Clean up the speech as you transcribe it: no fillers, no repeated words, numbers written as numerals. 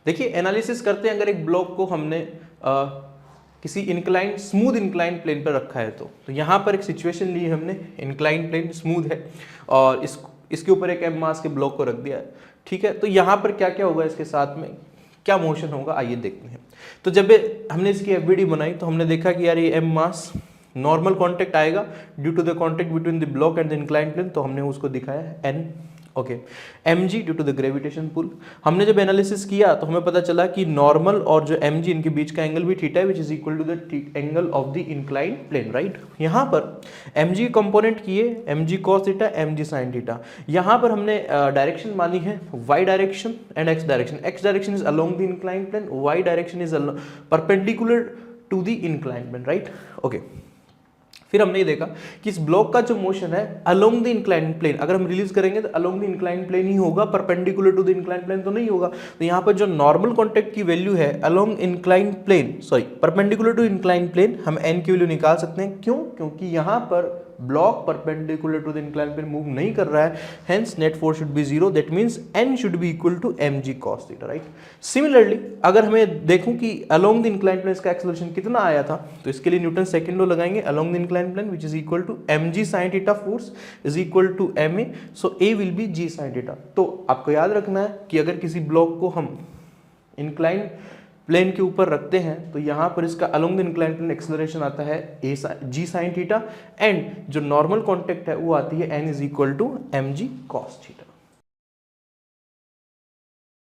देखिए एनालिसिस करते हैं, अगर एक ब्लॉक को हमने किसी इंक्लाइन स्मूथ इंक्लाइन प्लेन पर रखा है तो यहाँ पर एक सिचुएशन ली है हमने, इंक्लाइन प्लेन स्मूथ है और इसके ऊपर एक एम मास के ब्लॉक को रख दिया है, ठीक है। तो यहाँ पर क्या क्या होगा, इसके साथ में क्या मोशन होगा, आइए देखते हैं। तो जब हमने इसकी एफबीडी बनाई तो हमने देखा कि यार ये एम मास नॉर्मल कांटेक्ट आएगा due to the contact between the block and the inclined plane, तो हमने उसको दिखाया N, okay. mg due to the gravitation pull, हमने जब एनालिसिस किया तो हमें पता चला कि नॉर्मल और जो mg इनके बीच का एंगल भी थीटा है which is equal to the angle of the inclined plane, right. यहाँ पर mg कंपोनेंट किए mg cos theta mg sin theta, यहाँ पर हमने डायरेक्शन मानी है y direction and x direction, x direction is along the inclined plane, y direction is perpendicular to the inclined plane, right, okay. फिर हमने ये देखा कि इस ब्लॉक का जो मोशन है अलोंग द इंक्लाइंड प्लेन, अगर हम रिलीज करेंगे तो अलोंग द इंक्लाइंड प्लेन ही होगा, perpendicular to the inclined plane तो नहीं होगा। तो यहाँ पर जो नॉर्मल कांटेक्ट की वैल्यू है along inclined plane, sorry perpendicular to inclined plane, हम एन की वैल्यू निकाल सकते हैं। क्यों? क्योंकि यहाँ पर block perpendicular to the inclined plane move नहीं कर रहा है, hence net force should be zero, that means N should be equal to mg cos theta, right. Similarly अगर हमें देखूं कि अलोंग द इंक्लाइंड प्लेन इसका एक्सेलरेशन कितना आया था, तो इसके लिए न्यूटन सेकंड लॉ लगाएंगे, along the inclined plane which is equal to mg sin theta force is equal to ma, so a will be g sin theta. तो आपको याद रखना है कि अगर किसी ब्लॉक को हम इंक्लाइंड प्लेन के ऊपर रखते हैं तो यहाँ पर इसका along the inclined plane acceleration आता है g sin थीटा, एंड जो नॉर्मल कांटेक्ट है वो आती है n is equal to mg cos theta.